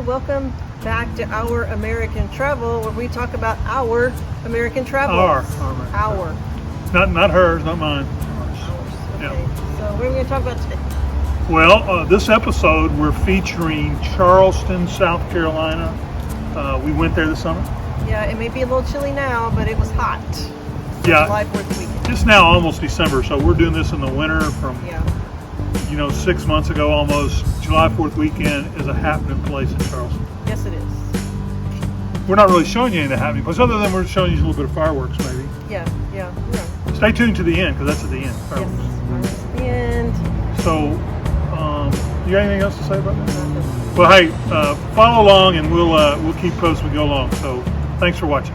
welcome back to Our American Travel, where we talk about our American travel. Our. Not hers, not mine. Ours. Okay. Yeah. So what are we going to talk about today? Well, this episode we're featuring Charleston, South Carolina. We went there this summer. Yeah, it may be a little chilly now, but it was hot. Yeah. July 4th weekend. It's now almost December, so we're doing this in the winter from 6 months ago almost. July 4th weekend is a happening place in Charleston. Yes, it is. We're not really showing you any of the happening place, other than we're showing you a little bit of fireworks maybe. Yeah. Stay tuned to the end, because that's at the end. Fireworks. Yes, fireworks at the end. So, you got anything else to say about that? Well, hey, follow along, and we'll keep posting as we go along. So, thanks for watching.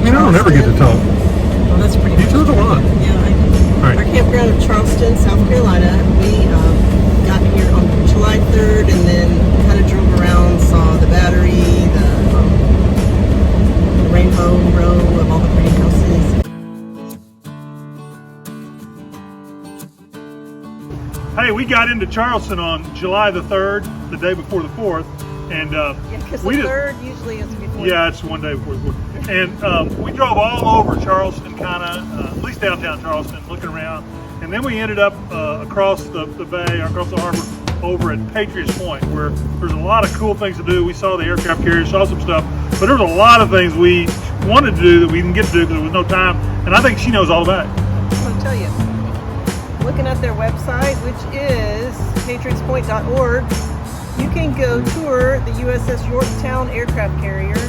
I don't ever get to talk. Well, that's pretty You talk a lot. Yeah, I do. Right. Our campground of Charleston, South Carolina. We got here on July 3rd and then kind of drove around, saw the Battery, the Rainbow Row of all the pretty houses. Hey, we got into Charleston on July the 3rd, the day before the 4th. And because the 3rd usually is before. Yeah, it's one day before the 4th. And we drove all over Charleston, kind of, at least downtown Charleston, looking around. And then we ended up across the bay, across the harbor, over at Patriots Point, where there's a lot of cool things to do. We saw the aircraft carrier, saw some stuff, but there was a lot of things we wanted to do that we didn't get to do because there was no time. And I think she knows all about it. I'm going to tell you. Looking at their website, which is patriotspoint.org, you can go tour the USS Yorktown aircraft carrier.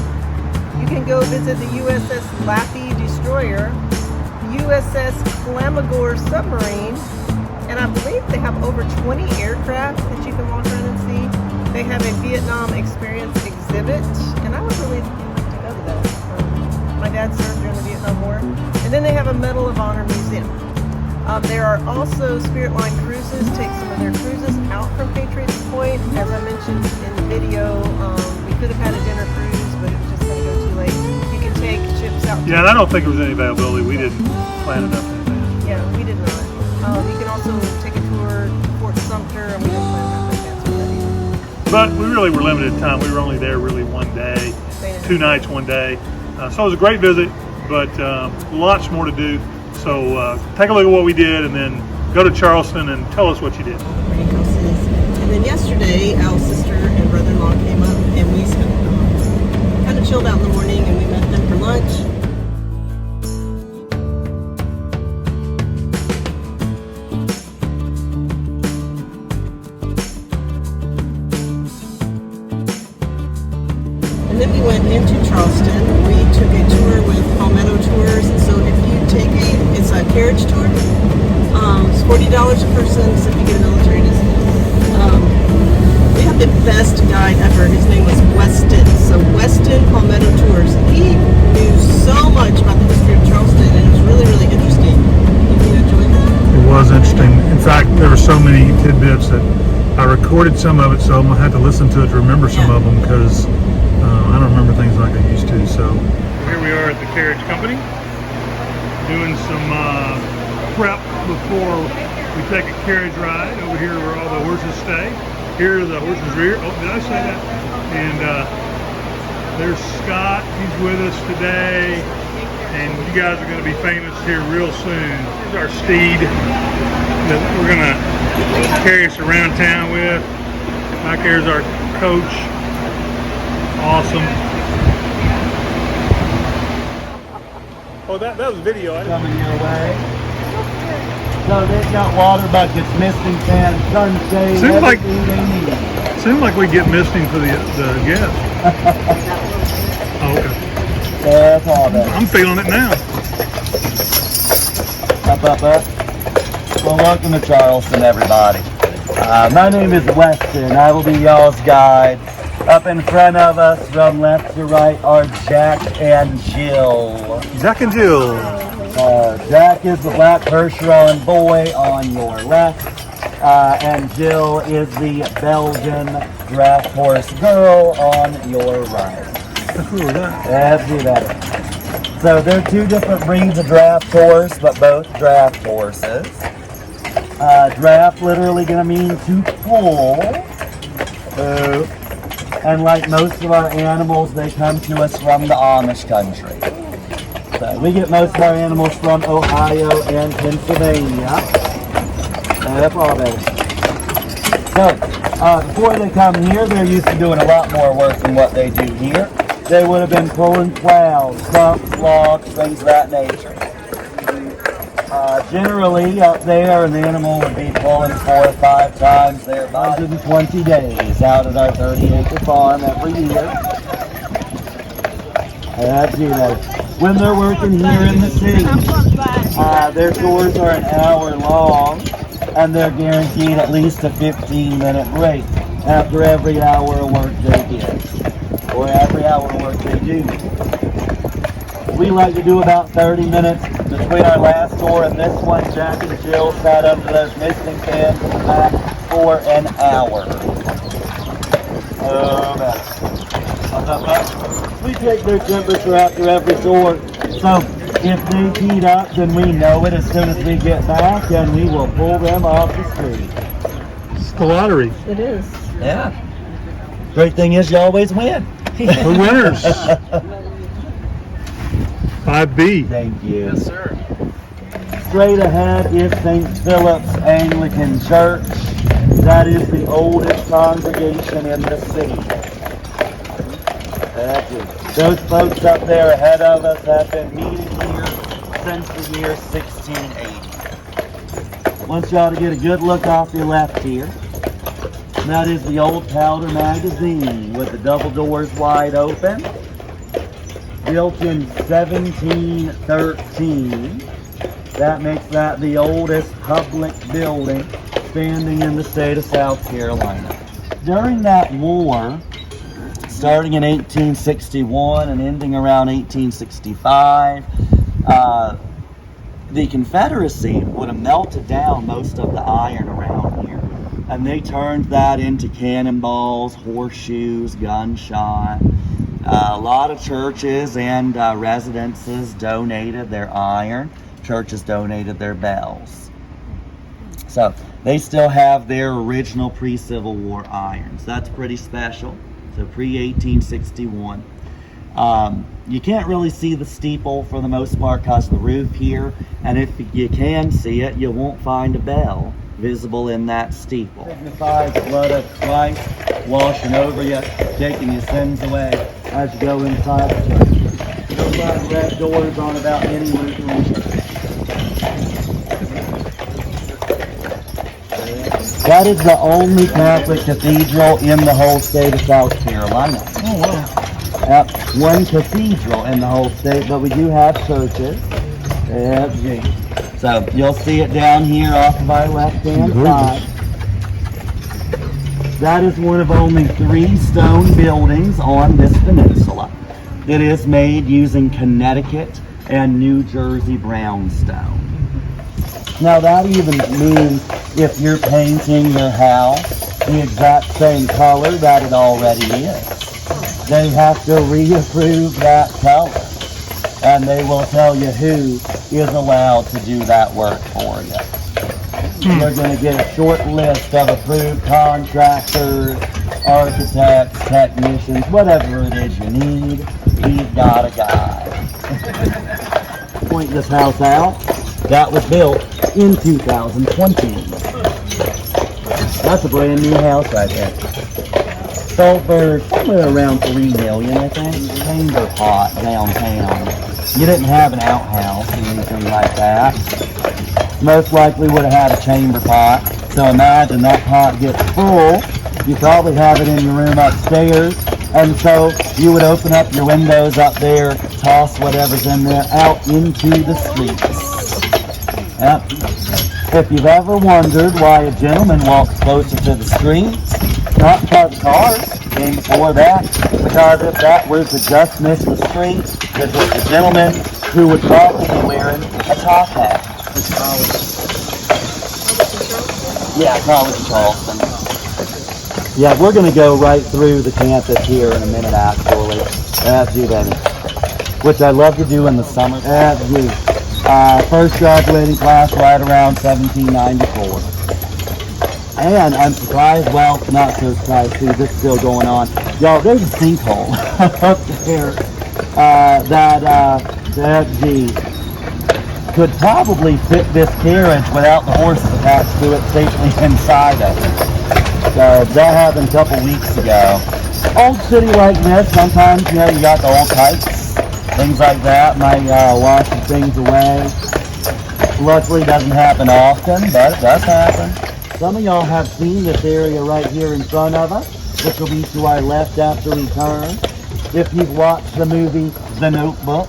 You can go visit the USS Laffey destroyer, USS Clamagore submarine, and I believe they have over 20 aircraft that you can walk around and see. They have a Vietnam experience exhibit, and I would really like to go to that. My dad served during the Vietnam War. And then they have a Medal of Honor museum. There are also Spirit Line cruises, take some of their cruises out from Patriots Point. As I mentioned in the video, we could have had a dinner cruise, but it was just going to go too late. You can take ships out. Yeah, and I don't think there was any availability. We didn't plan enough in advance. Yeah, we did not. You can also take a tour to Fort Sumter, and we didn't plan enough in advance for that either. But we really were limited in time. We were only there really one day, 2 nights, one day. So it was a great visit, but lots more to do. So take a look at what we did, and then go to Charleston and tell us what you did. Pretty houses. And then yesterday, Al's sister and brother-in-law came up, and we kind of chilled out in the morning, and we met them for lunch. And then we went into Charleston. We took a tour with Palmetto Tours. So if you take it's a carriage tour. It's $40 a person, so if you get a military discount. We had the best guide ever. His name was Weston. So Weston Palmetto Tours. He knew so much about the history of Charleston, and it was really, really interesting. Did you enjoy that? It was interesting. In fact, there were so many tidbits that I recorded some of it, so I'm going to have to listen to it to remember some of them, because I don't remember things like I used to. So here we are at the Carriage Company, doing some prep before we take a carriage ride over here where all the horses stay. Here are the horses' rear. Oh, did I say that? And there's Scott. He's with us today, and you guys are going to be famous here real soon. Here's our steed that we're going to carry us around town with. Back here's our coach. Awesome. Oh, that was video. Coming your way. So they've got water buckets, misting cans, sunshade, Seems like- everything they need. Seems like we get misting for the guests. Oh, okay. That's all that. I'm feeling it now. Up. Well, welcome to Charleston, everybody. My name is Weston. I will be y'all's guide. Up in front of us, from left to right, are Jack and Jill. Jack and Jill. Jack is the black Percheron boy on your left, and Jill is the Belgian draft horse girl on your right. How cool is that? Let's do that. So they're two different breeds of draft horse, but both draft horses. Draft literally gonna mean to pull. And like most of our animals, they come to us from the Amish country. So we get most of our animals from Ohio and Pennsylvania. So before they come here, they're used to doing a lot more work than what they do here. They would have been pulling plows, stumps, logs, things of that nature. Generally, up there, an animal would be pulling 4 or 5 times their 120 days out at our 30-acre farm every year. When they're working here in the city, their tours are an hour long, and they're guaranteed at least a 15-minute break after every hour of work they get, or every hour of work they do. We like to do about 30 minutes between our last tour and this one. Jack and Jill sat under those misting fans in the back for an hour. We take their temperature after every tour. So if they heat up, then we know it as soon as we get back, and we will pull them off the street. It's the lottery. It is. Yeah. Great thing is you always win. We're winners. 5B. Thank you. Yes, sir. Straight ahead is St. Philip's Anglican Church. That is the oldest congregation in the city. Those folks up there ahead of us have been meeting here since the year 1680. Want y'all to get a good look off your left here. That is the old Powder magazine with the double doors wide open. Built in 1713. That makes that the oldest public building standing in the state of South Carolina. During that war, starting in 1861 and ending around 1865, the Confederacy would have melted down most of the iron around here, and they turned that into cannonballs, horseshoes, gunshot. A lot of churches and residences donated their iron. Churches donated their bells. So they still have their original pre-Civil War irons. That's pretty special. So pre-1861. You can't really see the steeple for the most part because of the roof here. And if you can see it, you won't find a bell visible in that steeple. Signifies the blood of Christ washing over you, taking your sins away as you go inside the church. Those are red doors on about any Lutheran church. That is the only Catholic cathedral in the whole state of South Carolina. Oh, wow. One cathedral in the whole state, but we do have churches. So you'll see it down here off of our left-hand side. That is one of only 3 stone buildings on this peninsula. It is made using Connecticut and New Jersey brownstone. Now that even means if you're painting your house the exact same color that it already is, they have to reapprove that color, and they will tell you who is allowed to do that work for you. You're going to get a short list of approved contractors, architects, technicians, whatever it is you need. We've got a guy. Point this house out. That was built in 2020. That's a brand new house right there. Sold for somewhere around $3 million, I think. Chamber pot downtown. You didn't have an outhouse or anything like that. Most likely would have had a chamber pot. So imagine that pot gets full. You probably have it in your room upstairs. And so you would open up your windows up there, toss whatever's in there out into the streets. Yep. If you've ever wondered why a gentleman walks closer to the streets, not because cars came before that, because if that were to just miss the street, this was a gentleman who would probably be wearing a top hat. Yeah, College of Charleston. Yeah, we're going to go right through the campus here in a minute, actually. That's you, baby. Which I love to do in the summer. That's you. First graduating class right around 1794. And I'm surprised, well, not so surprised, see, this is still going on. Y'all, there's a sinkhole up there that geez, could probably fit this carriage without the horses attached to it safely inside of it. So that happened a couple weeks ago. Old city like this, sometimes, you know, you got the old pipes, things like that, might wash some things away. Luckily, doesn't happen often, but it does happen. Some of y'all have seen this area right here in front of us, which will be to our left after we turn. If you've watched the movie The Notebook.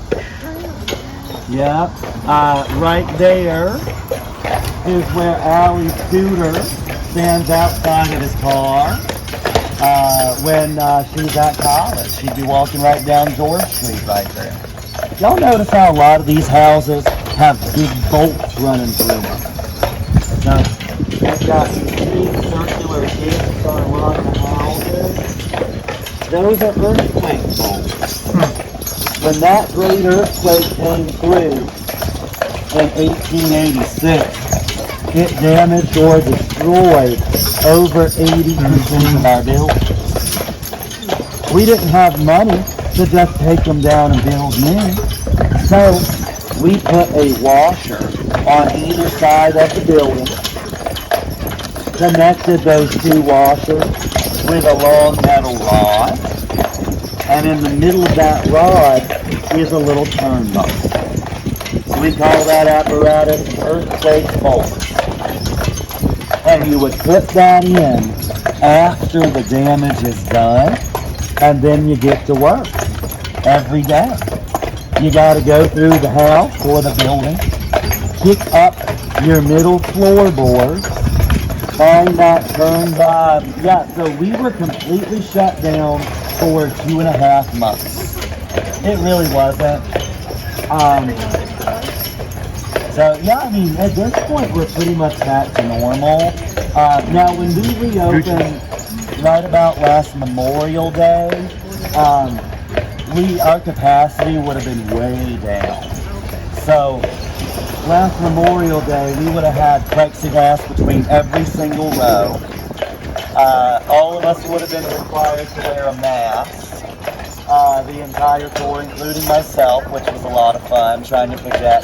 Yeah. Right there is where Allie's scooter stands outside of his car when she's at college. She'd be walking right down George Street right there. Y'all notice how a lot of these houses have big bolts running through them? Now, they've got big circular discs on a lot of the houses. Those are earthquake bolts. When that great earthquake came through in 1886, it damaged or destroyed over 80% of our buildings. We didn't have money to just take them down and build new. So we put a washer on either side of the building, connected those two washers with a long metal rod, and in the middle of that rod is a little turnbuckle. We call that apparatus earthquake bolt. And you would put that in after the damage is done, and then you get to work every day. You got to go through the house or the building, pick up your middle floorboard, find that turn by. Yeah, so we were completely shut down for 2.5 months. It really wasn't. So yeah, I mean, at this point, we're pretty much back to normal. Now, when we reopened right about last Memorial Day, our capacity would have been way down. So last Memorial Day, we would have had plexiglass between every single row. All of us would have been required to wear a mask the entire tour, including myself, which was a lot of fun, trying to forget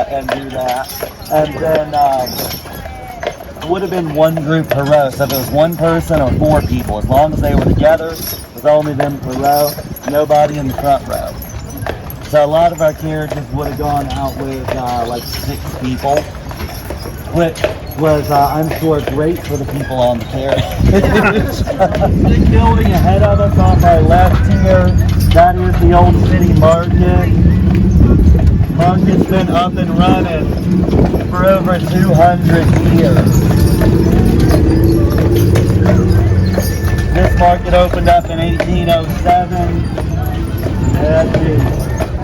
and do that. And then it would have been one group per row. So if it was one person or 4 people, as long as they were together, it was only them per row, nobody in the front row. So a lot of our carriages would have gone out with like 6 people, which was, I'm sure, great for the people on the carriage. Big building ahead of us on my left here, that is the old city market. Market's been up and running for over 200 years. This market opened up in 1807.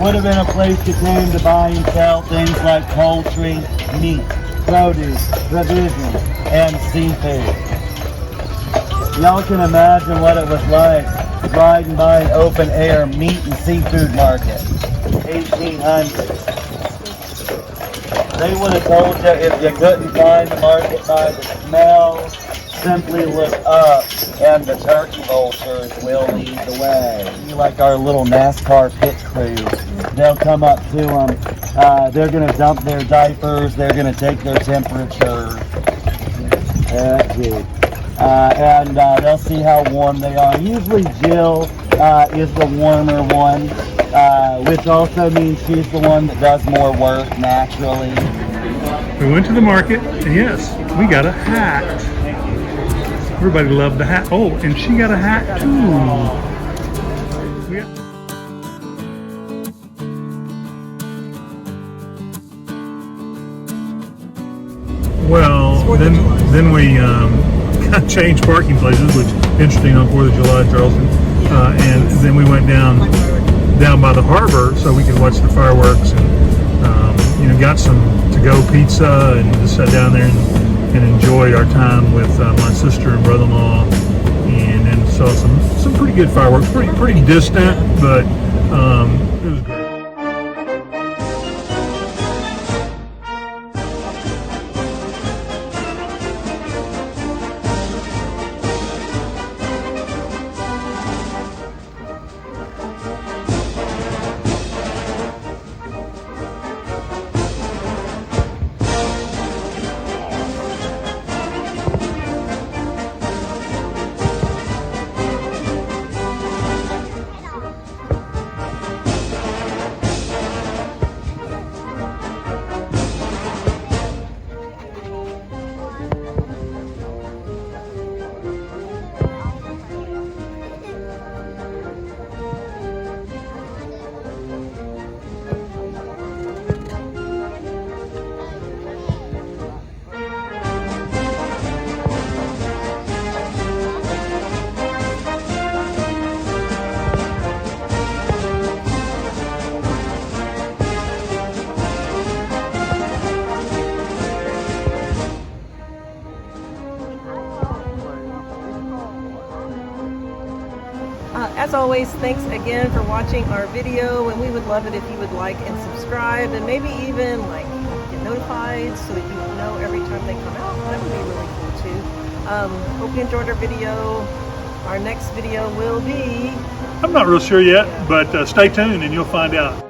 Would have been a place you came to buy and sell things like poultry, meat, produce, provisions, and seafood. Y'all can imagine what it was like riding by an open air meat and seafood market. 1800s. They would have told you if you couldn't find the market by the smell, simply look up and the turkey vultures will lead the way. Like our little NASCAR pit crew, they'll come up to them. They're going to dump their diapers. They're going to take their temperature. And they'll see how warm they are. Usually Jill is the warmer one, which also means she's the one that does more work naturally. We went to the market, and yes, we got a hat. Everybody loved the hat. Oh, and she got a hat too. Well, then we changed parking places, which is interesting on 4th of July in Charleston. And then we went down by the harbor so we could watch the fireworks and got some to-go pizza and just sat down there and enjoyed our time with my sister and brother-in-law, and then saw some pretty good fireworks. Pretty distant, but it was great. As always, thanks again for watching our video, and we would love it if you would like and subscribe, and maybe even like get notified so that you know every time they come out. That would be really cool too. Hope you enjoyed our video. Our next video will be... I'm not real sure yet, but stay tuned and you'll find out.